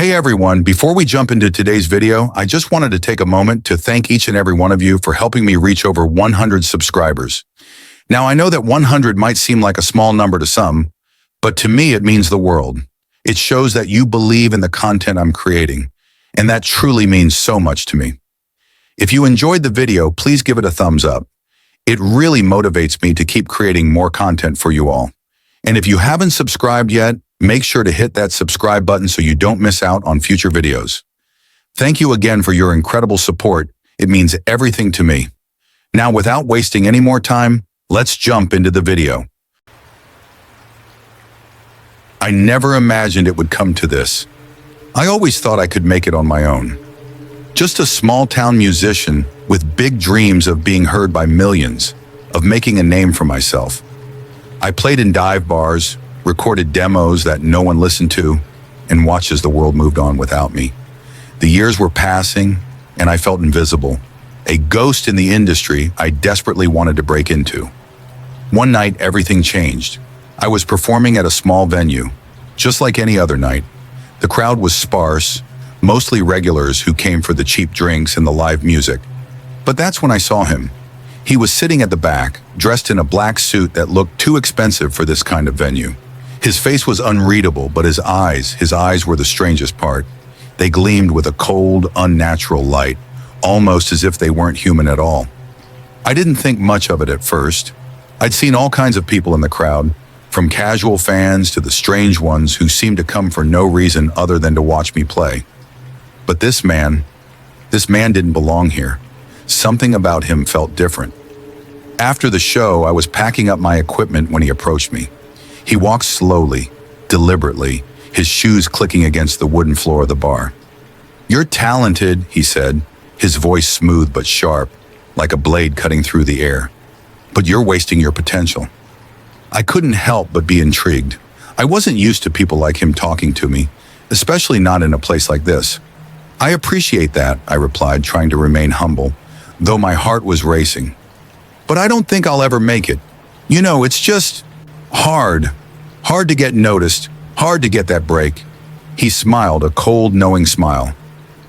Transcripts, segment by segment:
Hey everyone, before we jump into today's video, I just wanted to take a moment to thank each and every one of you for helping me reach over 100 subscribers. Now I know that 100 might seem like a small number to some, but to me it means the world. It shows that you believe in the content I'm creating, and that truly means so much to me. If you enjoyed the video, please give it a thumbs up. It really motivates me to keep creating more content for you all. And if you haven't subscribed yet, make sure to hit that subscribe button so you don't miss out on future videos. Thank you again for your incredible support. It means everything to me. Now, without wasting any more time, let's jump into the video. I never imagined it would come to this. I always thought I could make it on my own. Just a small-town musician with big dreams of being heard by millions, of making a name for myself. I played in dive bars, recorded demos that no one listened to, and watched as the world moved on without me. The years were passing, and I felt invisible, a ghost in the industry I desperately wanted to break into. One night, everything changed. I was performing at a small venue, just like any other night. The crowd was sparse, mostly regulars who came for the cheap drinks and the live music. But that's when I saw him. He was sitting at the back, dressed in a black suit that looked too expensive for this kind of venue. His face was unreadable, but his eyes were the strangest part. They gleamed with a cold, unnatural light, almost as if they weren't human at all. I didn't think much of it at first. I'd seen all kinds of people in the crowd, from casual fans to the strange ones who seemed to come for no reason other than to watch me play. But this man didn't belong here. Something about him felt different. After the show, I was packing up my equipment when he approached me. He walked slowly, deliberately, his shoes clicking against the wooden floor of the bar. "You're talented," he said, his voice smooth but sharp, like a blade cutting through the air. "But you're wasting your potential." I couldn't help but be intrigued. I wasn't used to people like him talking to me, especially not in a place like this. "I appreciate that," I replied, trying to remain humble, though my heart was racing. "But I don't think I'll ever make it. You know, it's just hard to get noticed, hard to get that break." He smiled, a cold, knowing smile.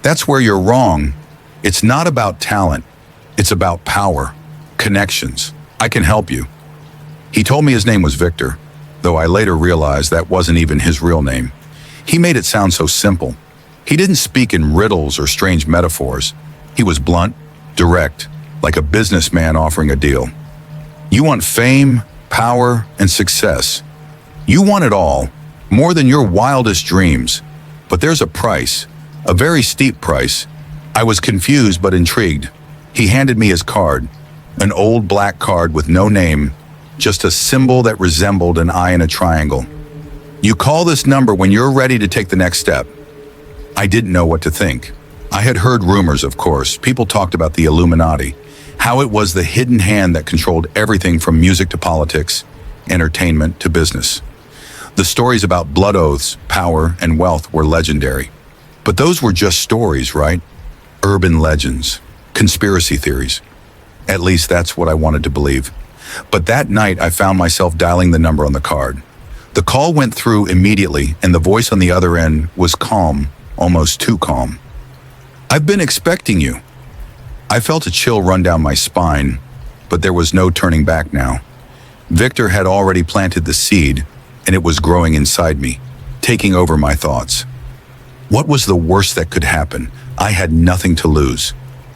"That's where you're wrong. It's not about talent. It's about power, connections. I can help you." He told me his name was Victor, though I later realized that wasn't even his real name. He made it sound so simple. He didn't speak in riddles or strange metaphors. He was blunt, direct, like a businessman offering a deal. "You want fame, power, and success. You want it all, more than your wildest dreams. But there's a price, a very steep price." I was confused but intrigued. He handed me his card, an old black card with no name, just a symbol that resembled an eye in a triangle. "You call this number when you're ready to take the next step." I didn't know what to think. I had heard rumors, of course. People talked about the Illuminati, how it was the hidden hand that controlled everything from music to politics, entertainment to business. The stories about blood oaths, power, and wealth were legendary. But those were just stories, right? Urban legends, conspiracy theories. At least that's what I wanted to believe. But that night, I found myself dialing the number on the card. The call went through immediately, and the voice on the other end was calm, almost too calm. "I've been expecting you." I felt a chill run down my spine, but there was no turning back now. Victor had already planted the seed, and it was growing inside me, taking over my thoughts. What was the worst that could happen? I had nothing to lose.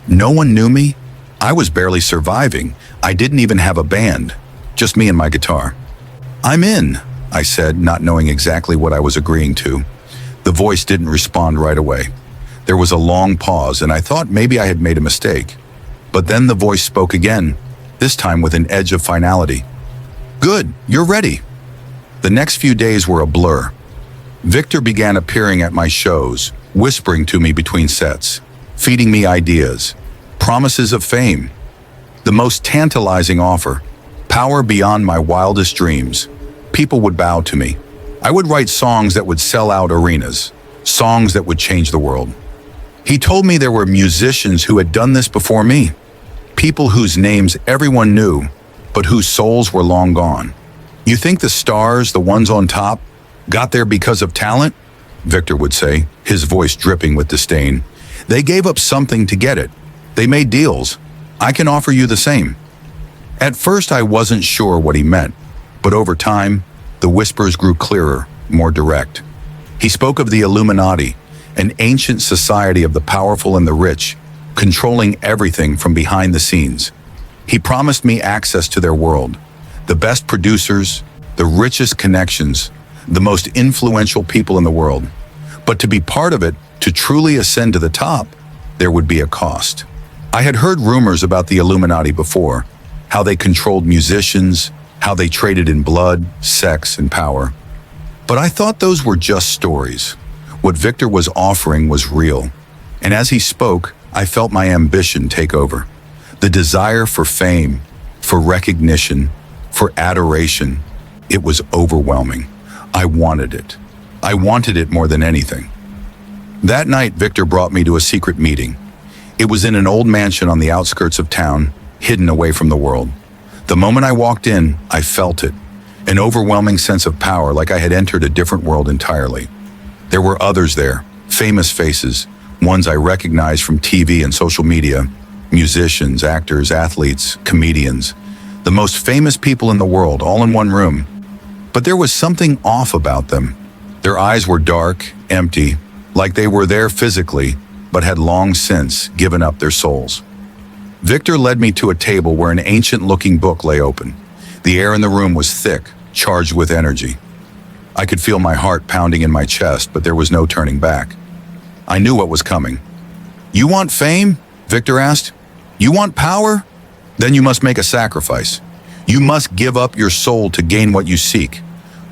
No one knew me. I was barely surviving. I didn't even have a band, just me and my guitar. "I'm in," I said, not knowing exactly what I was agreeing to. The voice didn't respond right away. There was a long pause, and I thought maybe I had made a mistake. But then the voice spoke again, this time with an edge of finality. "Good, you're ready." The next few days were a blur. Victor began appearing at my shows, whispering to me between sets, feeding me ideas, promises of fame. The most tantalizing offer, power beyond my wildest dreams. People would bow to me. I would write songs that would sell out arenas, songs that would change the world. He told me there were musicians who had done this before me, people whose names everyone knew, but whose souls were long gone. "You think the stars, the ones on top, got there because of talent? Victor would say, his voice dripping with disdain. They gave up something to get it. They made deals. I can offer you the same. At first, I wasn't sure what he meant, but over time, the whispers grew clearer, more direct. He spoke of the Illuminati, an ancient society of the powerful and the rich, controlling everything from behind the scenes. He promised me access to their world, the best producers, the richest connections, the most influential people in the world. But to be part of it, to truly ascend to the top, there would be a cost. I had heard rumors about the Illuminati before, how they controlled musicians, how they traded in blood, sex, and power. But I thought those were just stories. What Victor was offering was real. And as he spoke, I felt my ambition take over. The desire for fame, for recognition, for adoration. It was overwhelming. I wanted it. I wanted it more than anything. That night, Victor brought me to a secret meeting. It was in an old mansion on the outskirts of town, hidden away from the world. The moment I walked in, I felt it. An overwhelming sense of power, like I had entered a different world entirely. There were others there, famous faces, ones I recognized from TV and social media, musicians, actors, athletes, comedians, the most famous people in the world, all in one room. But there was something off about them. Their eyes were dark, empty, like they were there physically, but had long since given up their souls. Victor led me to a table where an ancient-looking book lay open. The air in the room was thick, charged with energy. I could feel my heart pounding in my chest, but there was no turning back. I knew what was coming. "You want fame?" Victor asked. "You want power? Then you must make a sacrifice. You must give up your soul to gain what you seek.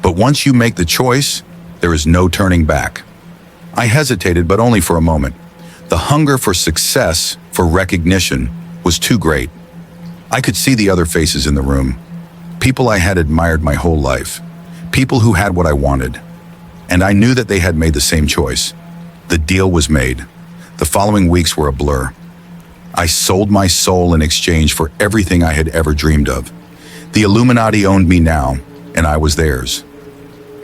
But once you make the choice, there is no turning back." I hesitated, but only for a moment. The hunger for success, for recognition, was too great. I could see the other faces in the room. People I had admired my whole life. People who had what I wanted. And I knew that they had made the same choice. The deal was made. The following weeks were a blur. I sold my soul in exchange for everything I had ever dreamed of. The Illuminati owned me now, and I was theirs.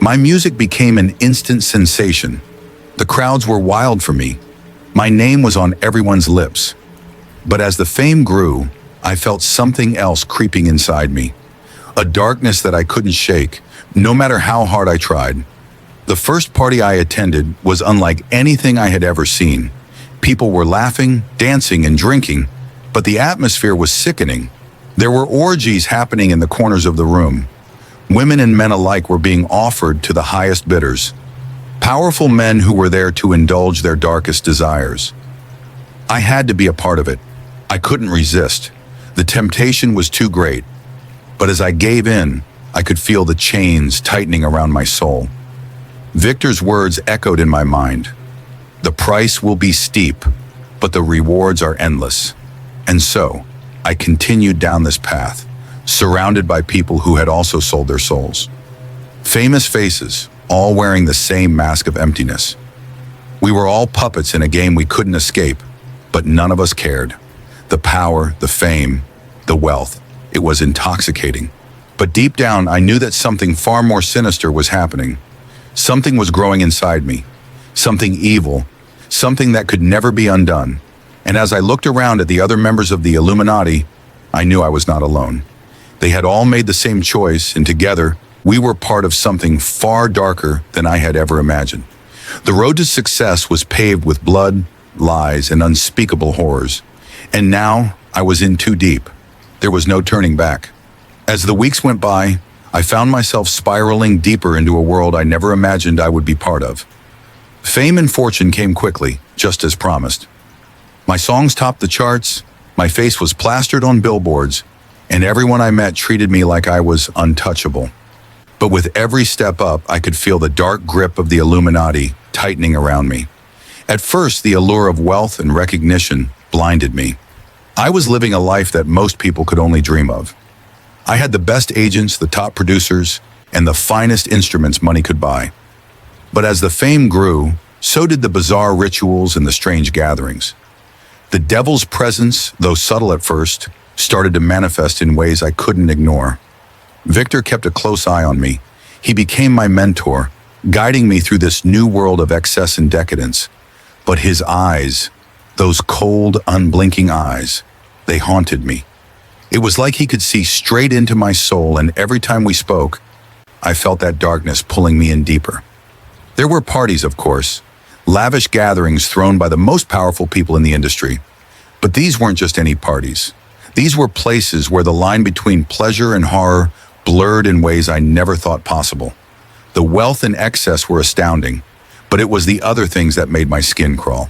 My music became an instant sensation. The crowds were wild for me. My name was on everyone's lips. But as the fame grew, I felt something else creeping inside me. A darkness that I couldn't shake, no matter how hard I tried. The first party I attended was unlike anything I had ever seen. People were laughing, dancing, and drinking, but the atmosphere was sickening. There were orgies happening in the corners of the room. Women and men alike were being offered to the highest bidders. Powerful men who were there to indulge their darkest desires. I had to be a part of it. I couldn't resist. The temptation was too great. But as I gave in, I could feel the chains tightening around my soul. Victor's words echoed in my mind. The price will be steep, but the rewards are endless. And so, I continued down this path, surrounded by people who had also sold their souls. Famous faces, all wearing the same mask of emptiness. We were all puppets in a game we couldn't escape, but none of us cared. The power, the fame, the wealth, it was intoxicating. But deep down, I knew that something far more sinister was happening. Something was growing inside me. Something evil. Something that could never be undone. And as I looked around at the other members of the Illuminati, I knew I was not alone. They had all made the same choice, and together, we were part of something far darker than I had ever imagined. The road to success was paved with blood, lies, and unspeakable horrors. And now, I was in too deep. There was no turning back. As the weeks went by, I found myself spiraling deeper into a world I never imagined I would be part of. Fame and fortune came quickly, just as promised. My songs topped the charts, my face was plastered on billboards, and everyone I met treated me like I was untouchable. But with every step up, I could feel the dark grip of the Illuminati tightening around me. At first, the allure of wealth and recognition blinded me. I was living a life that most people could only dream of. I had the best agents, the top producers, and the finest instruments money could buy. But as the fame grew, so did the bizarre rituals and the strange gatherings. The devil's presence, though subtle at first, started to manifest in ways I couldn't ignore. Victor kept a close eye on me. He became my mentor, guiding me through this new world of excess and decadence. But his eyes, those cold, unblinking eyes, they haunted me. It was like he could see straight into my soul, and every time we spoke, I felt that darkness pulling me in deeper. There were parties, of course, lavish gatherings thrown by the most powerful people in the industry. But these weren't just any parties. These were places where the line between pleasure and horror blurred in ways I never thought possible. The wealth and excess were astounding, but it was the other things that made my skin crawl.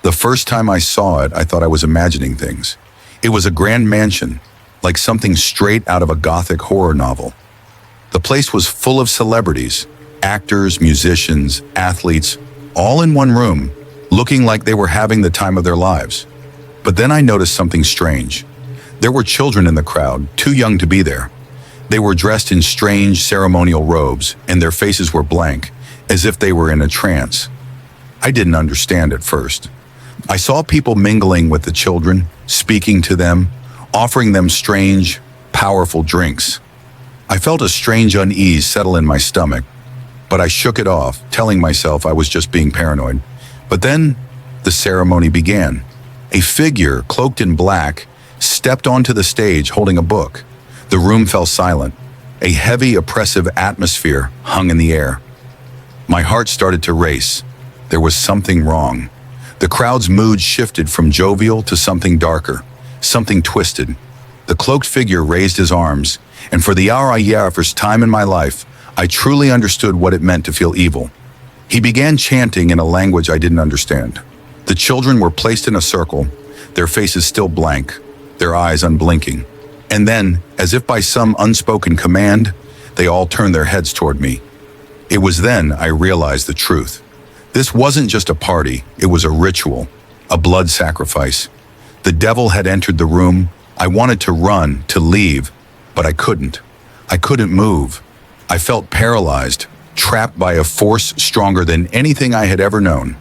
The first time I saw it, I thought I was imagining things. It was a grand mansion, like something straight out of a gothic horror novel. The place was full of celebrities, actors, musicians, athletes, all in one room, looking like they were having the time of their lives. But then I noticed something strange. There were children in the crowd, too young to be there. They were dressed in strange ceremonial robes, and their faces were blank, as if they were in a trance. I didn't understand at first. I saw people mingling with the children, speaking to them, offering them strange, powerful drinks. I felt a strange unease settle in my stomach, but I shook it off, telling myself I was just being paranoid. But then the ceremony began. A figure, cloaked in black, stepped onto the stage holding a book. The room fell silent. A heavy, oppressive atmosphere hung in the air. My heart started to race. There was something wrong. The crowd's mood shifted from jovial to something darker, something twisted. The cloaked figure raised his arms, and for the first time in my life, I truly understood what it meant to feel evil. He began chanting in a language I didn't understand. The children were placed in a circle, their faces still blank, their eyes unblinking. And then, as if by some unspoken command, they all turned their heads toward me. It was then I realized the truth. This wasn't just a party, it was a ritual, a blood sacrifice. The devil had entered the room. I wanted to run, to leave, but I couldn't. I couldn't move. I felt paralyzed, trapped by a force stronger than anything I had ever known.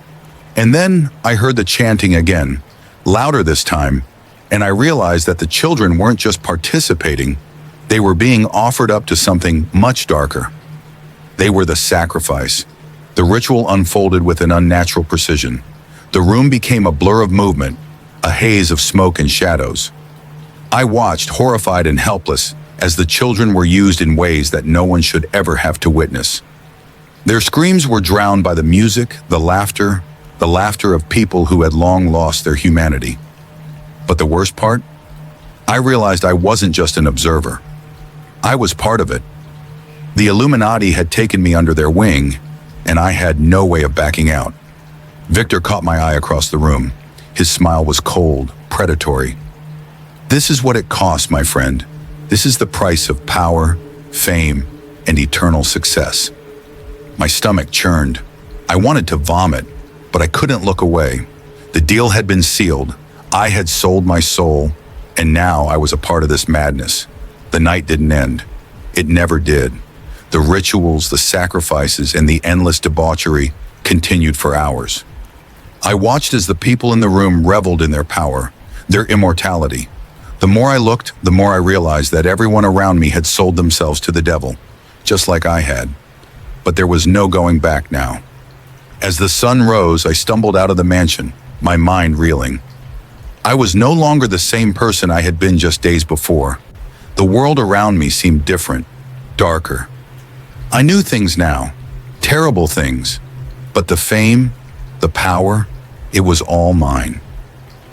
And then I heard the chanting again, louder this time, and I realized that the children weren't just participating, they were being offered up to something much darker. They were the sacrifice. The ritual unfolded with an unnatural precision. The room became a blur of movement, a haze of smoke and shadows. I watched, horrified and helpless, as the children were used in ways that no one should ever have to witness. Their screams were drowned by the music, the laughter of people who had long lost their humanity. But the worst part? I realized I wasn't just an observer. I was part of it. The Illuminati had taken me under their wing, and I had no way of backing out. Victor caught my eye across the room. His smile was cold, predatory. This is what it costs, my friend. This is the price of power, fame, and eternal success. My stomach churned. I wanted to vomit, but I couldn't look away. The deal had been sealed. I had sold my soul, and now I was a part of this madness. The night didn't end. It never did. The rituals, the sacrifices, and the endless debauchery continued for hours. I watched as the people in the room reveled in their power, their immortality. The more I looked, the more I realized that everyone around me had sold themselves to the devil, just like I had. But there was no going back now. As the sun rose, I stumbled out of the mansion, my mind reeling. I was no longer the same person I had been just days before. The world around me seemed different, darker. I knew things now, terrible things, but the fame, the power, it was all mine.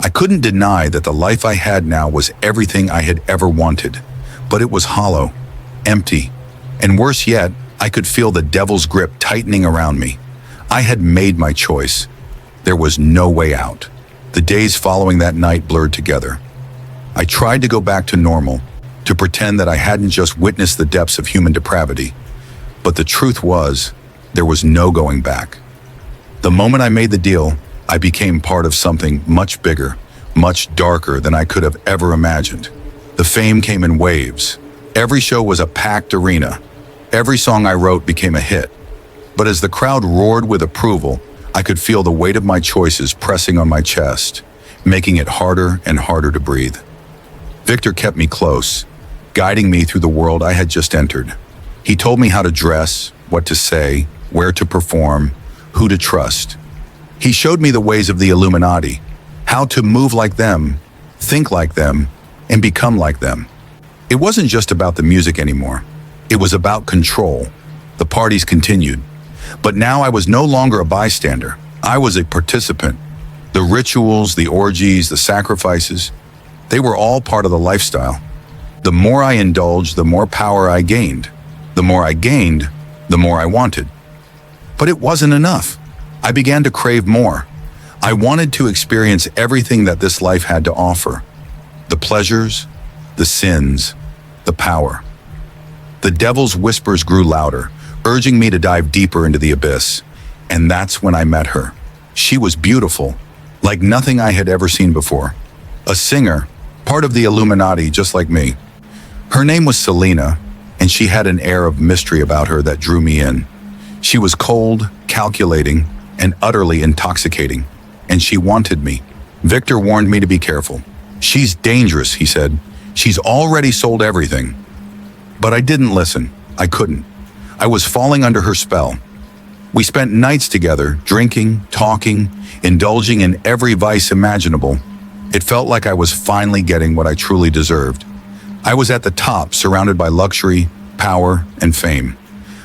I couldn't deny that the life I had now was everything I had ever wanted, but it was hollow, empty, and worse yet, I could feel the devil's grip tightening around me. I had made my choice. There was no way out. The days following that night blurred together. I tried to go back to normal, to pretend that I hadn't just witnessed the depths of human depravity. But the truth was, there was no going back. The moment I made the deal, I became part of something much bigger, much darker than I could have ever imagined. The fame came in waves. Every show was a packed arena. Every song I wrote became a hit. But as the crowd roared with approval, I could feel the weight of my choices pressing on my chest, making it harder and harder to breathe. Victor kept me close, guiding me through the world I had just entered. He told me how to dress, what to say, where to perform, who to trust. He showed me the ways of the Illuminati, how to move like them, think like them, and become like them. It wasn't just about the music anymore. It was about control. The parties continued. But now I was no longer a bystander. I was a participant. The rituals, the orgies, the sacrifices, they were all part of the lifestyle. The more I indulged, the more power I gained. The more I gained, the more I wanted. But it wasn't enough. I began to crave more. I wanted to experience everything that this life had to offer. The pleasures, the sins, the power. The devil's whispers grew louder, urging me to dive deeper into the abyss. And that's when I met her. She was beautiful, like nothing I had ever seen before. A singer, part of the Illuminati just like me. Her name was Selena, and she had an air of mystery about her that drew me in. She was cold, calculating, and utterly intoxicating, and she wanted me. Victor warned me to be careful. "She's dangerous," he said. "She's already sold everything." But I didn't listen. I couldn't. I was falling under her spell. We spent nights together, drinking, talking, indulging in every vice imaginable. It felt like I was finally getting what I truly deserved. I was at the top, surrounded by luxury, power, and fame.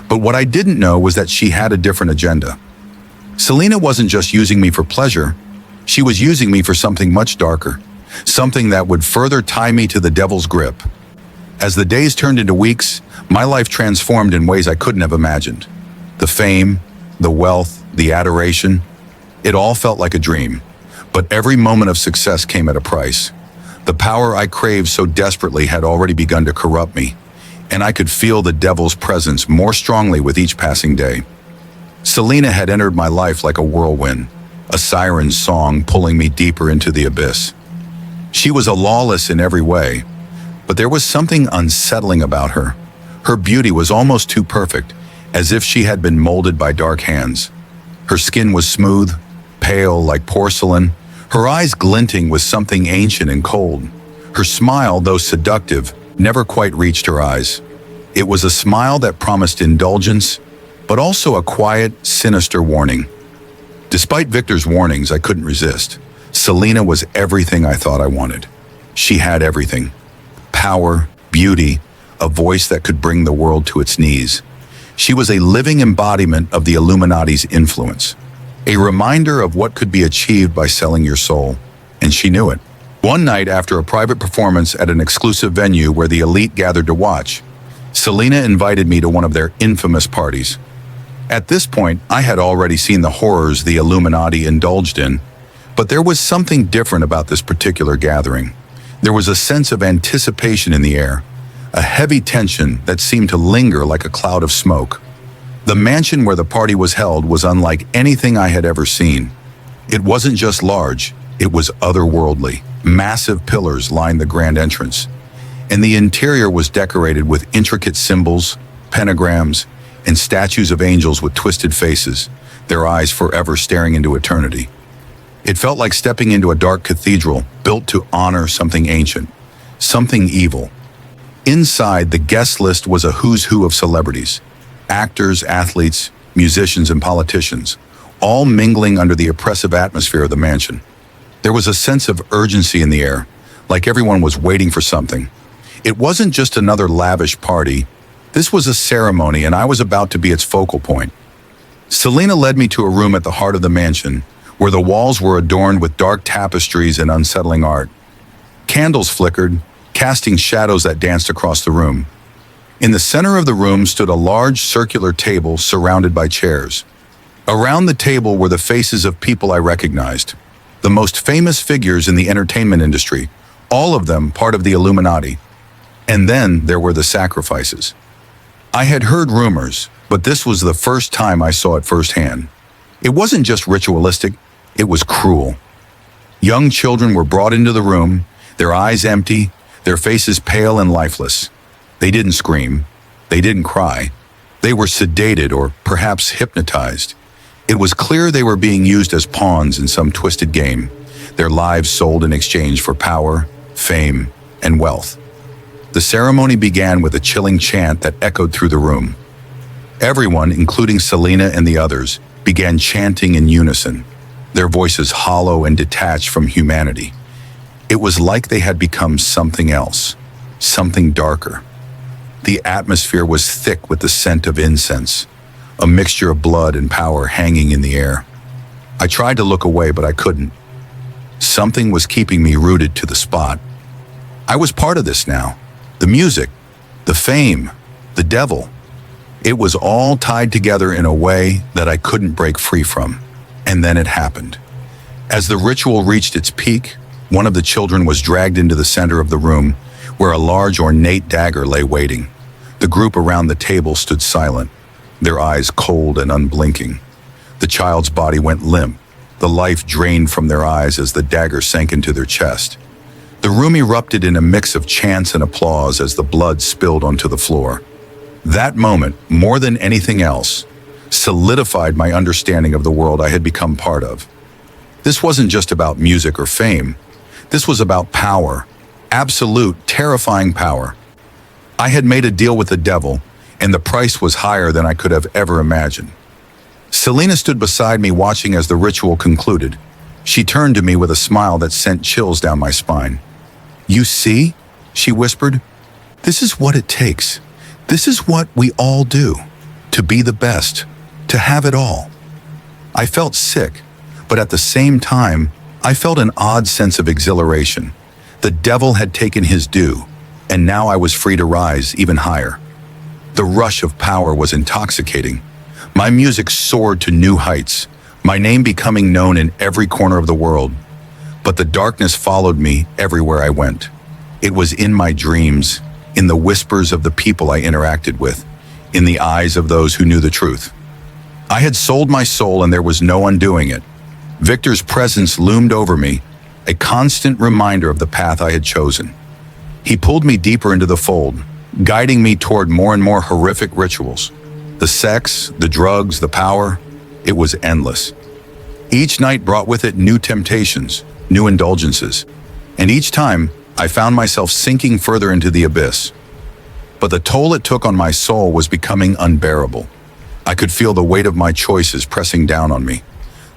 But what I didn't know was that she had a different agenda. Selena wasn't just using me for pleasure. She was using me for something much darker, something that would further tie me to the devil's grip. As the days turned into weeks, my life transformed in ways I couldn't have imagined. The fame, the wealth, the adoration, it all felt like a dream. But every moment of success came at a price. The power I craved so desperately had already begun to corrupt me, and I could feel the devil's presence more strongly with each passing day. Selena had entered my life like a whirlwind, a siren's song pulling me deeper into the abyss. She was a lawless in every way, but there was something unsettling about her. Her beauty was almost too perfect, as if she had been molded by dark hands. Her skin was smooth, pale like porcelain, her eyes glinting with something ancient and cold. Her smile, though seductive, never quite reached her eyes. It was a smile that promised indulgence, but also a quiet, sinister warning. Despite Victor's warnings, I couldn't resist. Selena was everything I thought I wanted. She had everything. Power, beauty, a voice that could bring the world to its knees. She was a living embodiment of the Illuminati's influence, a reminder of what could be achieved by selling your soul, and she knew it. One night after a private performance at an exclusive venue where the elite gathered to watch, Selena invited me to one of their infamous parties. At this point, I had already seen the horrors the Illuminati indulged in, but there was something different about this particular gathering. There was a sense of anticipation in the air, a heavy tension that seemed to linger like a cloud of smoke. The mansion where the party was held was unlike anything I had ever seen. It wasn't just large, it was otherworldly. Massive pillars lined the grand entrance, and the interior was decorated with intricate symbols, pentagrams, and statues of angels with twisted faces, their eyes forever staring into eternity. It felt like stepping into a dark cathedral built to honor something ancient, something evil. Inside, the guest list was a who's who of celebrities, actors, athletes, musicians, and politicians, all mingling under the oppressive atmosphere of the mansion. There was a sense of urgency in the air, like everyone was waiting for something. It wasn't just another lavish party. This was a ceremony, and I was about to be its focal point. Selena led me to a room at the heart of the mansion, where the walls were adorned with dark tapestries and unsettling art. Candles flickered, casting shadows that danced across the room. In the center of the room stood a large circular table surrounded by chairs. Around the table were the faces of people I recognized, the most famous figures in the entertainment industry, all of them part of the Illuminati. And then there were the sacrifices. I had heard rumors, but this was the first time I saw it firsthand. It wasn't just ritualistic, it was cruel. Young children were brought into the room, their eyes empty, their faces pale and lifeless. They didn't scream, they didn't cry. They were sedated or perhaps hypnotized. It was clear they were being used as pawns in some twisted game, their lives sold in exchange for power, fame, and wealth. The ceremony began with a chilling chant that echoed through the room. Everyone, including Selena and the others, began chanting in unison, their voices hollow and detached from humanity. It was like they had become something else, something darker. The atmosphere was thick with the scent of incense, a mixture of blood and power hanging in the air. I tried to look away, but I couldn't. Something was keeping me rooted to the spot. I was part of this now. The music, the fame, the devil. It was all tied together in a way that I couldn't break free from. And then it happened. As the ritual reached its peak, one of the children was dragged into the center of the room, where a large ornate dagger lay waiting. The group around the table stood silent, their eyes cold and unblinking. The child's body went limp, the life drained from their eyes as the dagger sank into their chest. The room erupted in a mix of chants and applause as the blood spilled onto the floor. That moment, more than anything else, solidified my understanding of the world I had become part of. This wasn't just about music or fame. This was about power, absolute, terrifying power. I had made a deal with the devil, and the price was higher than I could have ever imagined. Selena stood beside me watching as the ritual concluded. She turned to me with a smile that sent chills down my spine. "You see?" she whispered. "This is what it takes. This is what we all do. To be the best. To have it all." I felt sick, but at the same time, I felt an odd sense of exhilaration. The devil had taken his due, and now I was free to rise even higher. The rush of power was intoxicating. My music soared to new heights, my name becoming known in every corner of the world. But the darkness followed me everywhere I went. It was in my dreams, in the whispers of the people I interacted with, in the eyes of those who knew the truth. I had sold my soul and there was no undoing it. Victor's presence loomed over me, a constant reminder of the path I had chosen. He pulled me deeper into the fold, guiding me toward more and more horrific rituals. The sex, the drugs, the power, it was endless. Each night brought with it new temptations, new indulgences, and each time I found myself sinking further into the abyss. But the toll it took on my soul was becoming unbearable. I could feel the weight of my choices pressing down on me.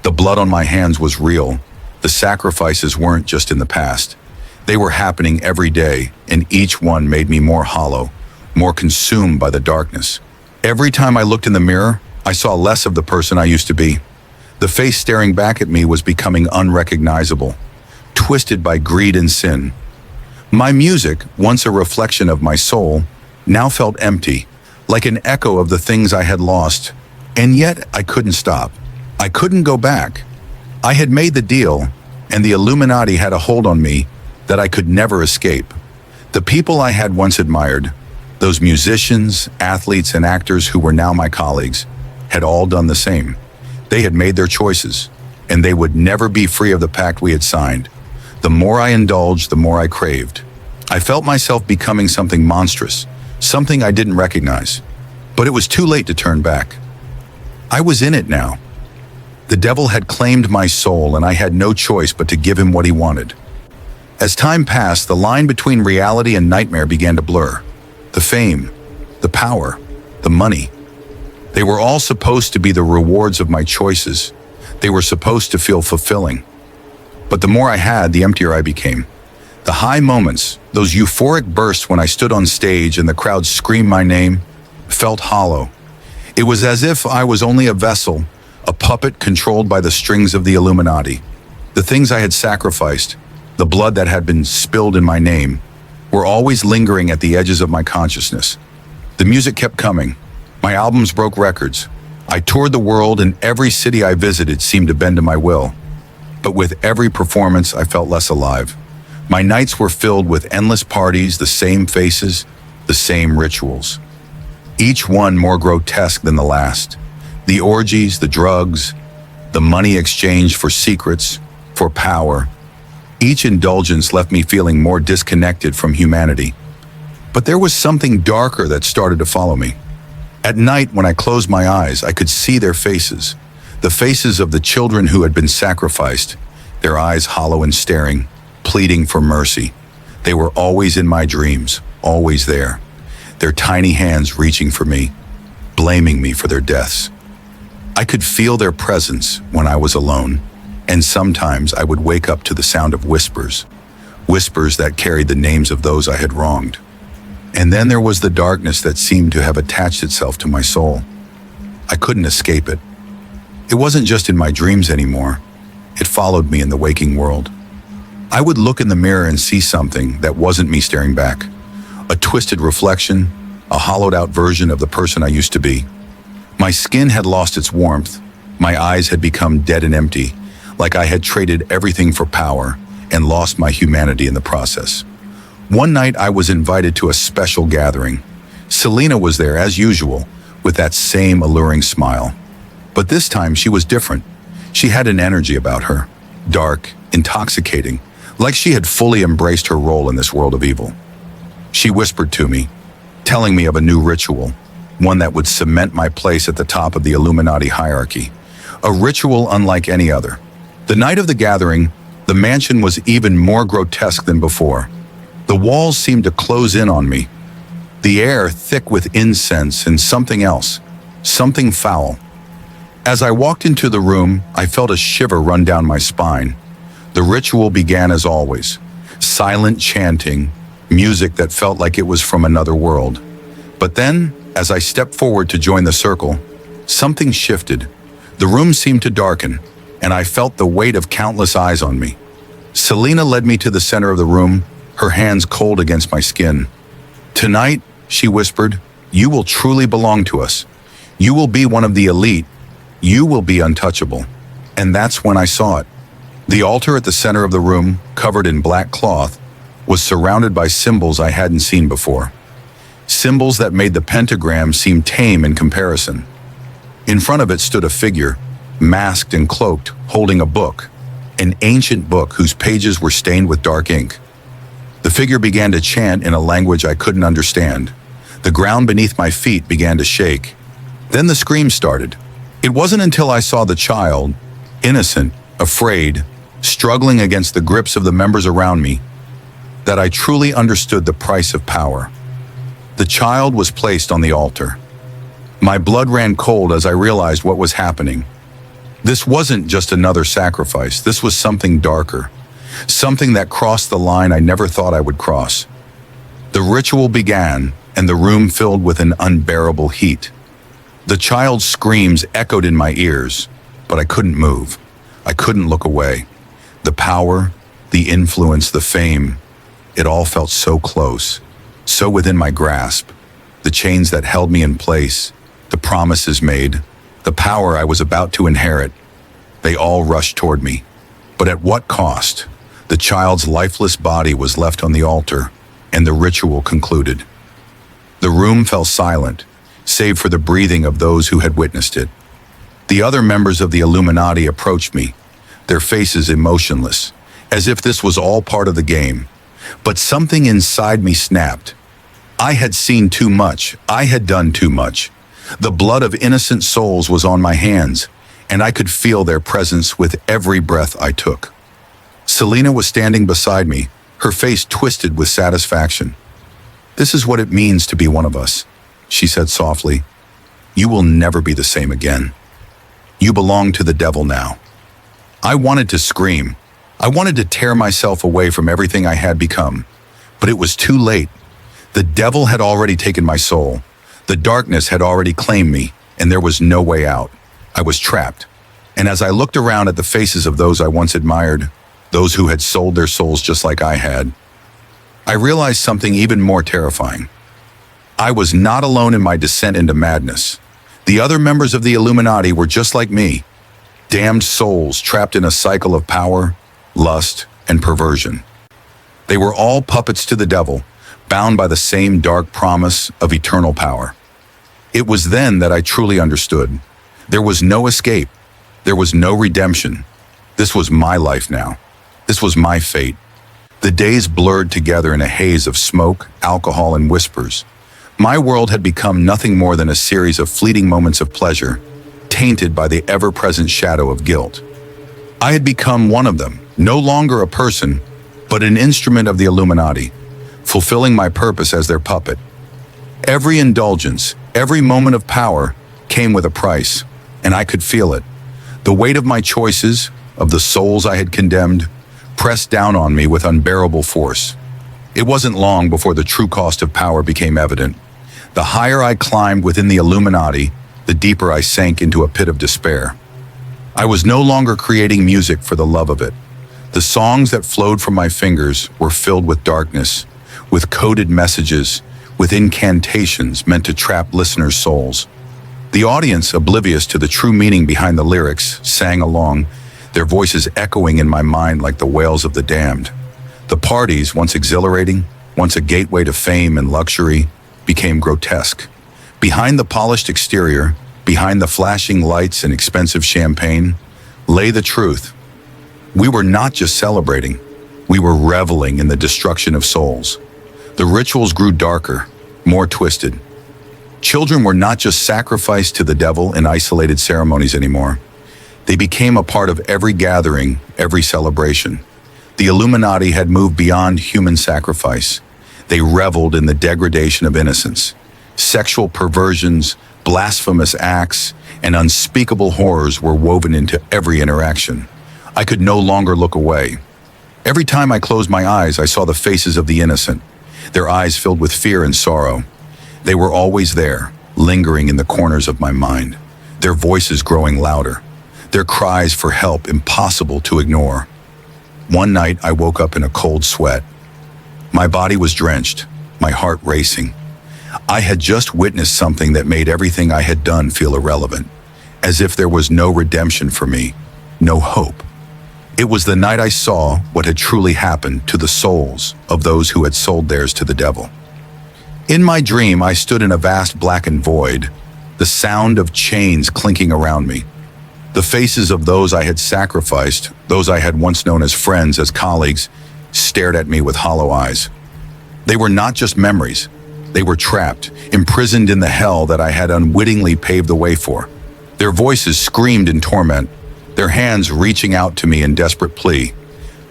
The blood on my hands was real. The sacrifices weren't just in the past. They were happening every day, and each one made me more hollow, more consumed by the darkness. Every time I looked in the mirror, I saw less of the person I used to be. The face staring back at me was becoming unrecognizable, twisted by greed and sin. My music, once a reflection of my soul, now felt empty, like an echo of the things I had lost. And yet I couldn't stop. I couldn't go back. I had made the deal, and the Illuminati had a hold on me that I could never escape. The people I had once admired, those musicians, athletes, and actors who were now my colleagues, had all done the same. They had made their choices, and they would never be free of the pact we had signed. The more I indulged, the more I craved. I felt myself becoming something monstrous, something I didn't recognize. But it was too late to turn back. I was in it now. The devil had claimed my soul, and I had no choice but to give him what he wanted. As time passed, the line between reality and nightmare began to blur. The fame, the power, the money. They were all supposed to be the rewards of my choices. They were supposed to feel fulfilling. But the more I had, the emptier I became. The high moments, those euphoric bursts when I stood on stage and the crowd screamed my name, felt hollow. It was as if I was only a vessel, a puppet controlled by the strings of the Illuminati. The things I had sacrificed, the blood that had been spilled in my name, were always lingering at the edges of my consciousness. The music kept coming. My albums broke records. I toured the world, and every city I visited seemed to bend to my will. But with every performance, I felt less alive. My nights were filled with endless parties, the same faces, the same rituals. Each one more grotesque than the last. The orgies, the drugs, the money exchanged for secrets, for power. Each indulgence left me feeling more disconnected from humanity. But there was something darker that started to follow me. At night, when I closed my eyes, I could see their faces. The faces of the children who had been sacrificed, their eyes hollow and staring, pleading for mercy. They were always in my dreams, always there, their tiny hands reaching for me. blaming me for their deaths. I could feel their presence when I was alone, and sometimes I would wake up to the sound of whispers, whispers that carried the names of those I had wronged. And then there was the darkness that seemed to have attached itself to my soul. I couldn't escape it. It wasn't just in my dreams anymore. It followed me in the waking world. I would look in the mirror and see something that wasn't me staring back. A twisted reflection, a hollowed-out version of the person I used to be. My skin had lost its warmth. My eyes had become dead and empty, like I had traded everything for power and lost my humanity in the process. One night I was invited to a special gathering. Selena was there as usual, with that same alluring smile. But this time she was different. She had an energy about her, dark, intoxicating, like she had fully embraced her role in this world of evil. She whispered to me, telling me of a new ritual, one that would cement my place at the top of the Illuminati hierarchy, a ritual unlike any other. The night of the gathering, the mansion was even more grotesque than before. The walls seemed to close in on me, the air thick with incense and something else, something foul. As I walked into the room, I felt a shiver run down my spine. The ritual began as always, silent chanting, music that felt like it was from another world. But then, as I stepped forward to join the circle, something shifted. The room seemed to darken, and I felt the weight of countless eyes on me. Selena led me to the center of the room, her hands cold against my skin. "Tonight," she whispered, "you will truly belong to us. You will be one of the elite. You will be untouchable." And that's when I saw it. The altar at the center of the room, covered in black cloth, was surrounded by symbols I hadn't seen before. Symbols that made the pentagram seem tame in comparison. In front of it stood a figure, masked and cloaked, holding a book, an ancient book whose pages were stained with dark ink. The figure began to chant in a language I couldn't understand. The ground beneath my feet began to shake. Then the screams started. It wasn't until I saw the child, innocent, afraid, struggling against the grips of the members around me, that I truly understood the price of power. The child was placed on the altar. My blood ran cold as I realized what was happening. This wasn't just another sacrifice. This was something darker, something that crossed the line I never thought I would cross. The ritual began, and the room filled with an unbearable heat. The child's screams echoed in my ears, but I couldn't move. I couldn't look away. The power, the influence, the fame, it all felt so close, so within my grasp. The chains that held me in place, the promises made, the power I was about to inherit, they all rushed toward me. But at what cost? The child's lifeless body was left on the altar, and the ritual concluded. The room fell silent, save for the breathing of those who had witnessed it. The other members of the Illuminati approached me, their faces emotionless, as if this was all part of the game. But something inside me snapped. I had seen too much. I had done too much. The blood of innocent souls was on my hands, and I could feel their presence with every breath I took. Selena was standing beside me, her face twisted with satisfaction. "This is what it means to be one of us," she said softly. "You will never be the same again. You belong to the devil now." I wanted to scream. I wanted to tear myself away from everything I had become, but it was too late. The devil had already taken my soul. The darkness had already claimed me, and there was no way out. I was trapped. And as I looked around at the faces of those I once admired, those who had sold their souls just like I had, I realized something even more terrifying. I was not alone in my descent into madness. The other members of the Illuminati were just like me, damned souls trapped in a cycle of power, lust, and perversion. They were all puppets to the devil, bound by the same dark promise of eternal power. It was then that I truly understood. There was no escape. There was no redemption. This was my life now. This was my fate. The days blurred together in a haze of smoke, alcohol, and whispers. My world had become nothing more than a series of fleeting moments of pleasure, tainted by the ever-present shadow of guilt. I had become one of them, no longer a person, but an instrument of the Illuminati, fulfilling my purpose as their puppet. Every indulgence, Every moment of power came with a price, and I could feel it. The weight of my choices, of the souls I had condemned, pressed down on me with unbearable force. It wasn't long before the true cost of power became evident. The higher I climbed within the Illuminati, the deeper I sank into a pit of despair. I was no longer creating music for the love of it. The songs that flowed from my fingers were filled with darkness, with coded messages, with incantations meant to trap listeners' souls. The audience, oblivious to the true meaning behind the lyrics, sang along, their voices echoing in my mind like the wails of the damned. The parties, once exhilarating, once a gateway to fame and luxury, became grotesque. Behind the polished exterior, behind the flashing lights and expensive champagne, lay the truth. We were not just celebrating, we were reveling in the destruction of souls. The rituals grew darker, more twisted. Children were not just sacrificed to the devil in isolated ceremonies anymore. They became a part of every gathering, every celebration. The Illuminati had moved beyond human sacrifice. They reveled in the degradation of innocence. Sexual perversions, blasphemous acts, and unspeakable horrors were woven into every interaction. I could no longer look away. Every time I closed my eyes, I saw the faces of the innocent, their eyes filled with fear and sorrow. They were always there, lingering in the corners of my mind, their voices growing louder, their cries for help impossible to ignore. One night, I woke up in a cold sweat. My body was drenched, my heart racing. I had just witnessed something that made everything I had done feel irrelevant, as if there was no redemption for me, no hope. It was the night I saw what had truly happened to the souls of those who had sold theirs to the devil. In my dream, I stood in a vast blackened void, the sound of chains clinking around me. The faces of those I had sacrificed, those I had once known as friends, as colleagues, stared at me with hollow eyes. They were not just memories. They were trapped, imprisoned in the hell that I had unwittingly paved the way for. Their voices screamed in torment, their hands reaching out to me in desperate plea.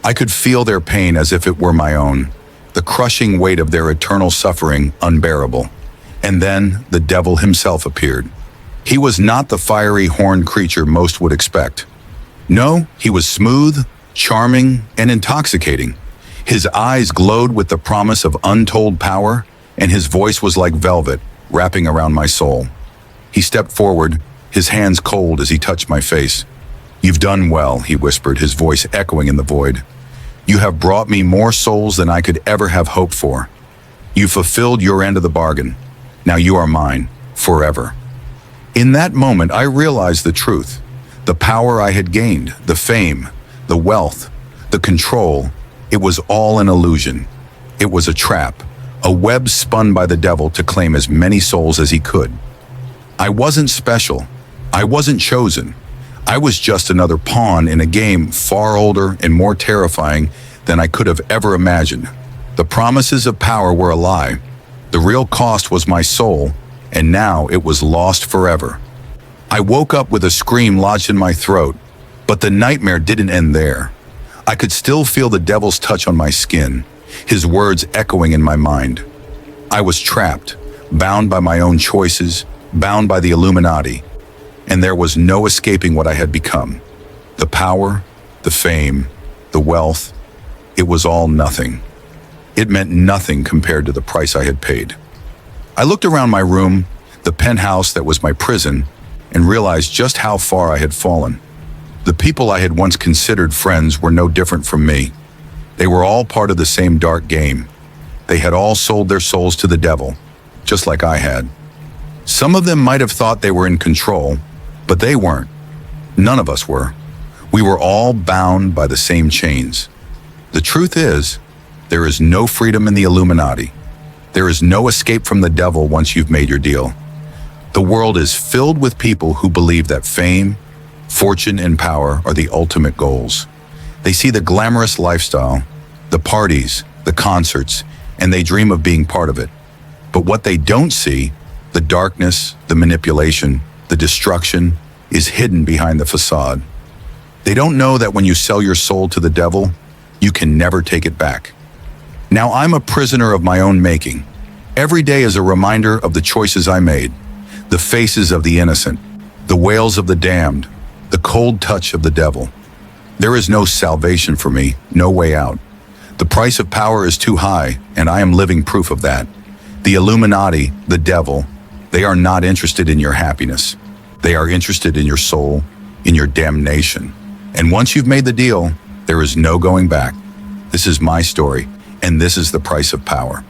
I could feel their pain as if it were my own, the crushing weight of their eternal suffering unbearable. And then the devil himself appeared. He was not the fiery horned creature most would expect. No, he was smooth, charming, and intoxicating. His eyes glowed with the promise of untold power, and his voice was like velvet, wrapping around my soul. He stepped forward, his hands cold as he touched my face. "You've done well," he whispered, his voice echoing in the void. "You have brought me more souls than I could ever have hoped for. You fulfilled your end of the bargain. Now you are mine, forever." In that moment, I realized the truth. The power I had gained, the fame, the wealth, the control, it was all an illusion. It was a trap, a web spun by the devil to claim as many souls as he could. I wasn't special. I wasn't chosen. I was just another pawn in a game far older and more terrifying than I could have ever imagined. The promises of power were a lie. The real cost was my soul, and now it was lost forever. I woke up with a scream lodged in my throat, but the nightmare didn't end there. I could still feel the devil's touch on my skin, his words echoing in my mind. I was trapped, bound by my own choices, bound by the Illuminati, and there was no escaping what I had become. The power, the fame, the wealth, it was all nothing. It meant nothing compared to the price I had paid. I looked around my room, the penthouse that was my prison, and realized just how far I had fallen. The people I had once considered friends were no different from me. They were all part of the same dark game. They had all sold their souls to the devil, just like I had. Some of them might have thought they were in control, but they weren't. None of us were. We were all bound by the same chains. The truth is, there is no freedom in the Illuminati. There is no escape from the devil once you've made your deal. The world is filled with people who believe that fame, fortune, and power are the ultimate goals. They see the glamorous lifestyle, the parties, the concerts, and they dream of being part of it. But what they don't see, the darkness, the manipulation, the destruction, is hidden behind the facade. They don't know that when you sell your soul to the devil, you can never take it back. Now I'm a prisoner of my own making. Every day is a reminder of the choices I made, The faces of the innocent, the wails of the damned, the cold touch of the devil. There is no salvation for me, no way out. The price of power is too high, and I am living proof of that. The Illuminati, the devil, they are not interested in your happiness. They are interested in your soul, in your damnation. And once you've made the deal, there is no going back. This is my story, and this is the price of power.